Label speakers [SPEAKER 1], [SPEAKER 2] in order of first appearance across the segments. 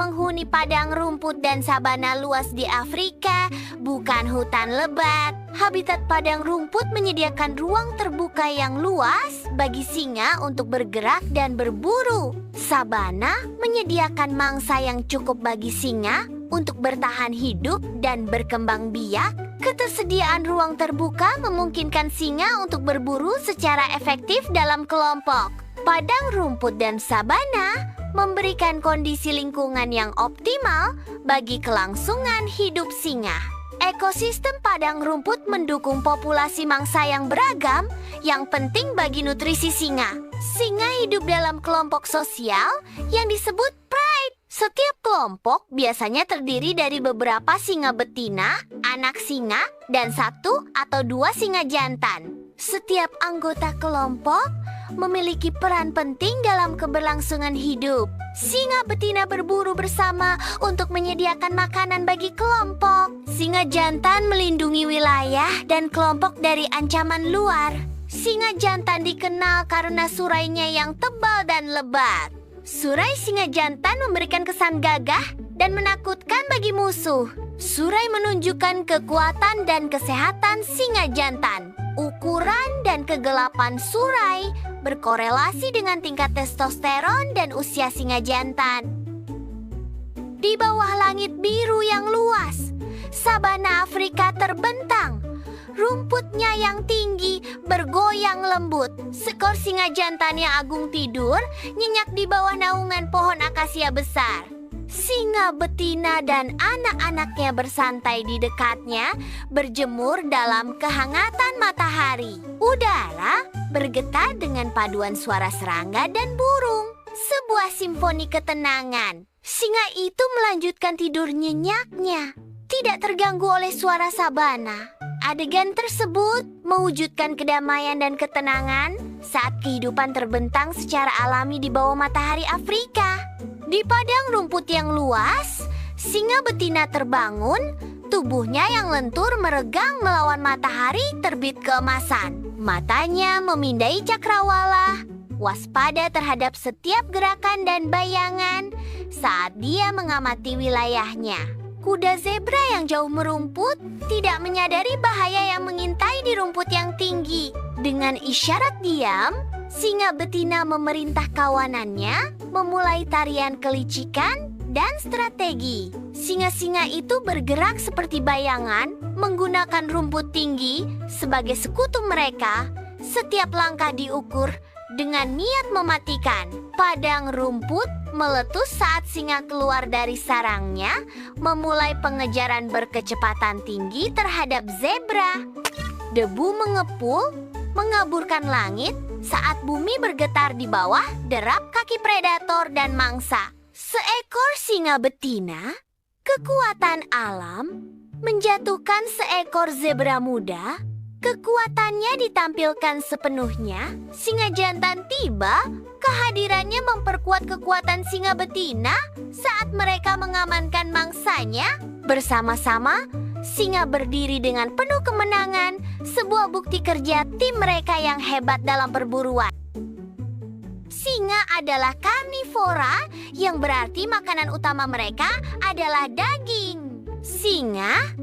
[SPEAKER 1] menghuni padang rumput dan sabana luas di Afrika, bukan hutan lebat. Habitat padang rumput menyediakan ruang terbuka yang luas bagi singa untuk bergerak dan berburu. Sabana menyediakan mangsa yang cukup bagi singa untuk bertahan hidup dan berkembang biak. Ketersediaan ruang terbuka memungkinkan singa untuk berburu secara efektif dalam kelompok. Padang rumput dan sabana memberikan kondisi lingkungan yang optimal bagi kelangsungan hidup singa. Ekosistem padang rumput mendukung populasi mangsa yang beragam yang penting bagi nutrisi singa. Singa hidup dalam kelompok sosial yang disebut pride. Setiap kelompok biasanya terdiri dari beberapa singa betina, anak singa, dan 1 atau 2 singa jantan. Setiap anggota kelompok memiliki peran penting dalam keberlangsungan hidup. Singa betina berburu bersama untuk menyediakan makanan bagi kelompok. Singa jantan melindungi wilayah dan kelompok dari ancaman luar. Singa jantan dikenal karena surainya yang tebal dan lebat. Surai singa jantan memberikan kesan gagah dan menakutkan bagi musuh. Surai menunjukkan kekuatan dan kesehatan singa jantan. Ukuran dan kegelapan surai berkorelasi dengan tingkat testosteron dan usia singa jantan. Di bawah langit biru yang luas, sabana Afrika terbentang. Rumputnya yang tinggi bergoyang lembut. Seekor singa jantan yang agung tidur nyenyak di bawah naungan pohon akasia besar. Singa betina dan anak-anaknya bersantai di dekatnya, berjemur dalam kehangatan matahari. Udara bergetar dengan paduan suara serangga dan burung. Sebuah simfoni ketenangan. Singa itu melanjutkan tidur nyenyaknya, tidak terganggu oleh suara sabana. Adegan tersebut mewujudkan kedamaian dan ketenangan saat kehidupan terbentang secara alami di bawah matahari Afrika. Di padang rumput yang luas, singa betina terbangun, tubuhnya yang lentur meregang melawan matahari terbit keemasan. Matanya memindai cakrawala, waspada terhadap setiap gerakan dan bayangan saat dia mengamati wilayahnya. Kuda zebra yang jauh merumput tidak menyadari bahaya yang mengintai di rumput yang tinggi. Dengan isyarat diam, singa betina memerintah kawanannya memulai tarian kelicikan dan strategi. Singa-singa itu bergerak seperti bayangan, menggunakan rumput tinggi sebagai sekutu mereka. Setiap langkah diukur dengan niat mematikan. Padang rumput meletus saat singa keluar dari sarangnya, memulai pengejaran berkecepatan tinggi terhadap zebra. Debu mengepul, mengaburkan langit saat bumi bergetar di bawah derap kaki predator dan mangsa. Seekor singa betina, kekuatan alam, menjatuhkan seekor zebra muda. Kekuatannya ditampilkan sepenuhnya. Singa jantan tiba, kehadirannya memperkuat kekuatan singa betina saat mereka mengamankan mangsanya. Bersama-sama, singa berdiri dengan penuh kemenangan, sebuah bukti kerja tim mereka yang hebat dalam perburuan. Singa adalah karnivora, yang berarti makanan utama mereka adalah daging. Singa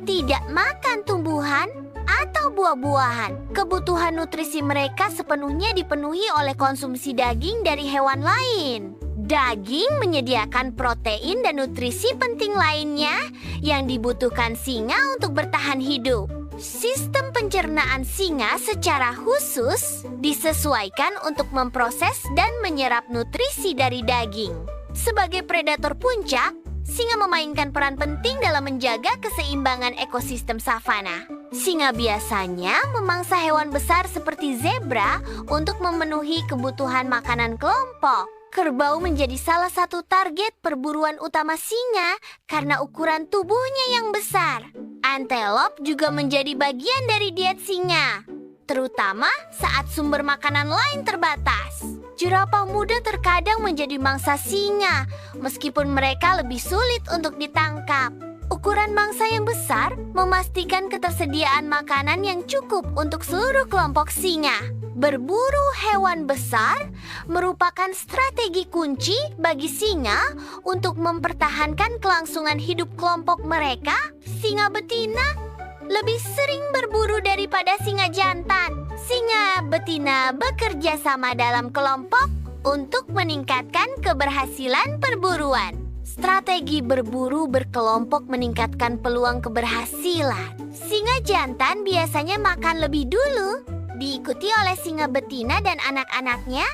[SPEAKER 1] tidak makan tumbuhan atau buah-buahan. Kebutuhan nutrisi mereka sepenuhnya dipenuhi oleh konsumsi daging dari hewan lain. Daging menyediakan protein dan nutrisi penting lainnya yang dibutuhkan singa untuk bertahan hidup. Sistem pencernaan singa secara khusus disesuaikan untuk memproses dan menyerap nutrisi dari daging. Sebagai predator puncak, singa memainkan peran penting dalam menjaga keseimbangan ekosistem savana. Singa biasanya memangsa hewan besar seperti zebra untuk memenuhi kebutuhan makanan kelompok. Kerbau menjadi salah satu target perburuan utama singa karena ukuran tubuhnya yang besar. Antelop juga menjadi bagian dari diet singa, terutama saat sumber makanan lain terbatas. Jerapah muda terkadang menjadi mangsa singa, meskipun mereka lebih sulit untuk ditangkap. Ukuran mangsa yang besar memastikan ketersediaan makanan yang cukup untuk seluruh kelompok singa. Berburu hewan besar merupakan strategi kunci bagi singa untuk mempertahankan kelangsungan hidup kelompok mereka. Singa betina lebih sering berburu daripada singa jantan. Singa betina bekerja sama dalam kelompok untuk meningkatkan keberhasilan perburuan. Strategi berburu berkelompok meningkatkan peluang keberhasilan. Singa jantan biasanya makan lebih dulu, diikuti oleh singa betina dan anak-anaknya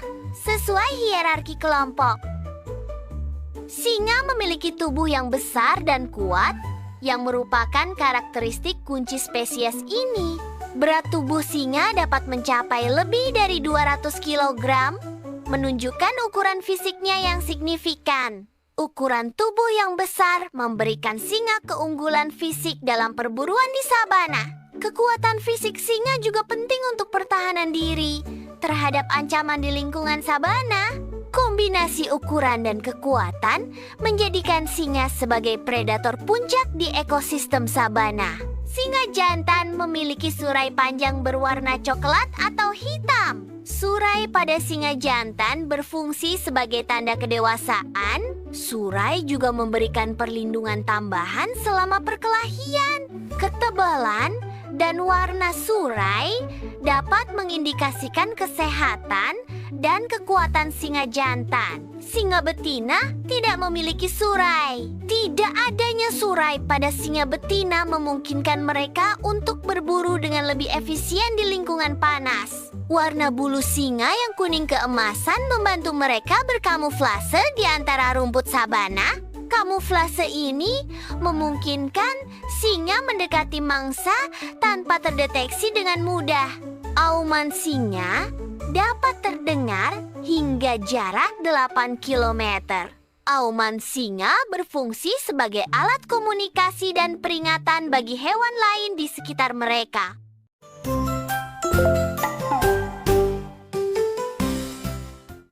[SPEAKER 1] sesuai hierarki kelompok. Singa memiliki tubuh yang besar dan kuat, yang merupakan karakteristik kunci spesies ini. Berat tubuh singa dapat mencapai lebih dari 200 kg, menunjukkan ukuran fisiknya yang signifikan. Ukuran tubuh yang besar memberikan singa keunggulan fisik dalam perburuan di sabana. Kekuatan fisik singa juga penting untuk pertahanan diri terhadap ancaman di lingkungan sabana. Kombinasi ukuran dan kekuatan menjadikan singa sebagai predator puncak di ekosistem sabana. Singa jantan memiliki surai panjang berwarna coklat atau hitam. Surai pada singa jantan berfungsi sebagai tanda kedewasaan. Surai juga memberikan perlindungan tambahan selama perkelahian. Ketebalan dan warna surai dapat mengindikasikan kesehatan dan kekuatan singa jantan. Singa betina tidak memiliki surai. Tidak adanya surai pada singa betina memungkinkan mereka untuk berburu dengan lebih efisien di lingkungan panas. Warna bulu singa yang kuning keemasan membantu mereka berkamuflase di antara rumput sabana. Kamuflase ini memungkinkan singa mendekati mangsa tanpa terdeteksi dengan mudah. Auman singa dapat terdengar hingga jarak 8 km. Auman singa berfungsi sebagai alat komunikasi dan peringatan bagi hewan lain di sekitar mereka.